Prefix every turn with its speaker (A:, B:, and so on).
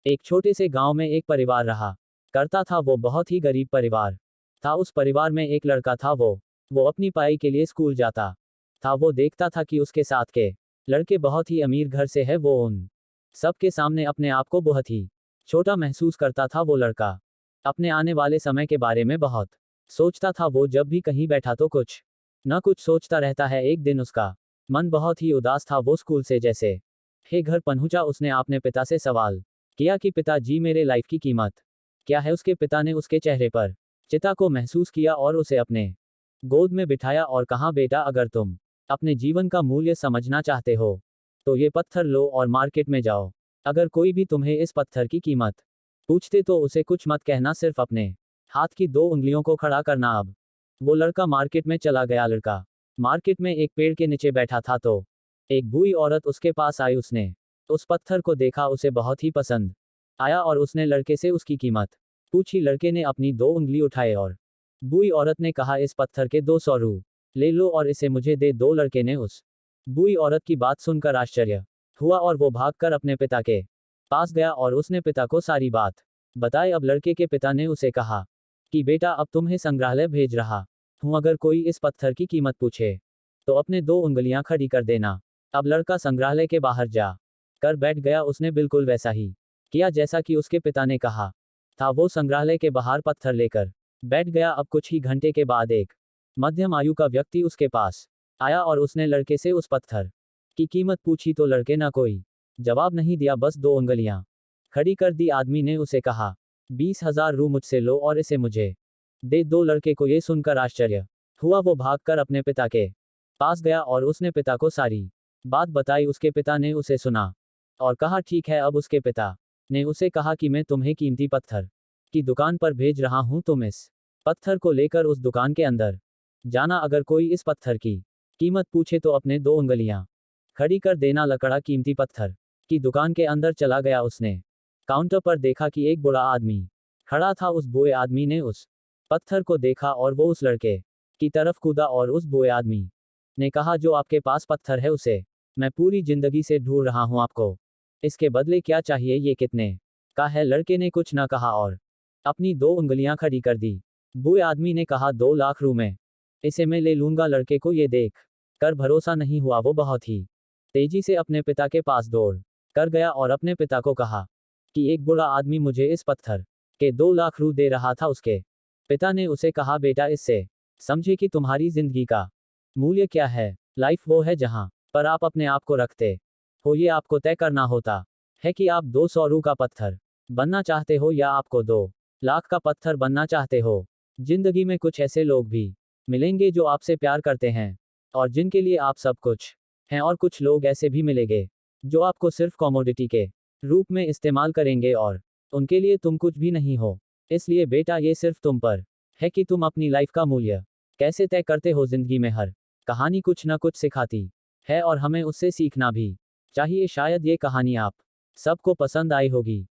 A: एक छोटे से गांव में एक परिवार रहा करता था। वो बहुत ही गरीब परिवार था। उस परिवार में एक लड़का था। वो अपनी पढ़ाई के लिए स्कूल जाता था। वो देखता था कि उसके साथ के लड़के बहुत ही अमीर घर से है। वो उन सबके सामने अपने आप को बहुत ही छोटा महसूस करता था। वो लड़का अपने आने वाले समय के बारे में बहुत सोचता था। वो जब भी कहीं बैठा तो कुछ न कुछ सोचता रहता है। एक दिन उसका मन बहुत ही उदास था। वो स्कूल से जैसे हे घर पहुंचा, उसने अपने पिता से सवाल किया कि पिताजी, मेरे लाइफ की कीमत क्या है। उसके पिता ने उसके चेहरे पर चिता को महसूस किया और उसे अपने गोद में बिठाया और कहा, बेटा, अगर तुम अपने जीवन का मूल्य समझना चाहते हो तो ये पत्थर लो और मार्केट में जाओ। अगर कोई भी तुम्हें इस पत्थर की कीमत पूछते तो उसे कुछ मत कहना, सिर्फ अपने हाथ की 2 उंगलियों को खड़ा करना। अब वो लड़का मार्केट में चला गया। लड़का मार्केट में एक पेड़ के नीचे बैठा था तो एक बूढ़ी औरत उसके पास आई। उसने उस पत्थर को देखा, उसे बहुत ही पसंद आया और उसने लड़के से उसकी कीमत पूछी। लड़के ने अपनी 2 उंगली उठाए और बूढ़ी औरत ने कहा, इस पत्थर के 200 रू ले लो और इसे मुझे दे दो। लड़के ने उस बूढ़ी औरत की बात सुनकर आश्चर्य हुआ और वो भागकर अपने पिता के पास गया और उसने पिता को सारी बात बताई। अब लड़के के पिता ने उसे कहा कि बेटा, अब तुम्हें संग्रहालय भेज रहा हूं। अगर कोई इस पत्थर की कीमत पूछे तो अपने 2 उंगलियां खड़ी कर देना। अब लड़का संग्रहालय के बाहर जा कर बैठ गया। उसने बिल्कुल वैसा ही किया जैसा कि उसके पिता ने कहा था। वो संग्रहालय के बाहर पत्थर लेकर बैठ गया। अब कुछ ही घंटे के बाद एक मध्यम आयु का व्यक्ति उसके पास आया और उसने लड़के से उस पत्थर की कीमत पूछी तो लड़के ने कोई जवाब नहीं दिया, बस 2 उंगलियां खड़ी कर दी। आदमी ने उसे कहा, 20,000 रू मुझसे लो और इसे मुझे दे दो। लड़के को ये सुनकर आश्चर्य हुआ। वो भागकर अपने पिता के पास गया और उसने पिता को सारी बात बताई। उसके पिता ने उसे सुना और कहा, ठीक है। अब उसके पिता ने उसे कहा कि मैं तुम्हें कीमती पत्थर की दुकान पर भेज रहा हूं। तुम इस पत्थर को लेकर उस दुकान के अंदर जाना। अगर कोई इस पत्थर की कीमत पूछे तो अपने 2 उंगलियां खड़ी कर देना। लकड़ा कीमती पत्थर की दुकान के अंदर चला गया। उसने काउंटर पर देखा कि एक बूढ़ा आदमी खड़ा था। उस बूढ़े आदमी ने उस पत्थर को देखा और वो उस लड़के की तरफ कूदा और उस बूढ़े आदमी ने कहा, जो आपके पास पत्थर है उसे मैं पूरी जिंदगी से ढूंढ रहा हूं। आपको इसके बदले क्या चाहिए? ये कितने का है? लड़के ने कुछ न कहा और अपनी 2 उंगलियां खड़ी कर दी। बूढ़े आदमी ने कहा, 2 लाख रू में इसे मैं ले लूंगा। लड़के को ये देख कर भरोसा नहीं हुआ। वो बहुत ही तेजी से अपने पिता के पास दौड़ कर गया और अपने पिता को कहा कि एक बूढ़ा आदमी मुझे इस पत्थर के 2 लाख रू दे रहा था। उसके पिता ने उसे कहा, बेटा, इससे समझे कि तुम्हारी जिंदगी का मूल्य क्या है। लाइफ वो है जहां पर आप अपने आप को रखते हो। ये आपको तय करना होता है कि आप 200 रू का पत्थर बनना चाहते हो या आपको 2 लाख का पत्थर बनना चाहते हो। जिंदगी में कुछ ऐसे लोग भी मिलेंगे जो आपसे प्यार करते हैं और जिनके लिए आप सब कुछ हैं, और कुछ लोग ऐसे भी मिलेंगे जो आपको सिर्फ कमोडिटी के रूप में इस्तेमाल करेंगे और उनके लिए तुम कुछ भी नहीं हो। इसलिए बेटा, ये सिर्फ तुम पर है कि तुम अपनी लाइफ का मूल्य कैसे तय करते हो। जिंदगी में हर कहानी कुछ न कुछ सिखाती है और हमें उससे सीखना भी चाहिए। शायद ये कहानी आप सबको पसंद आई होगी।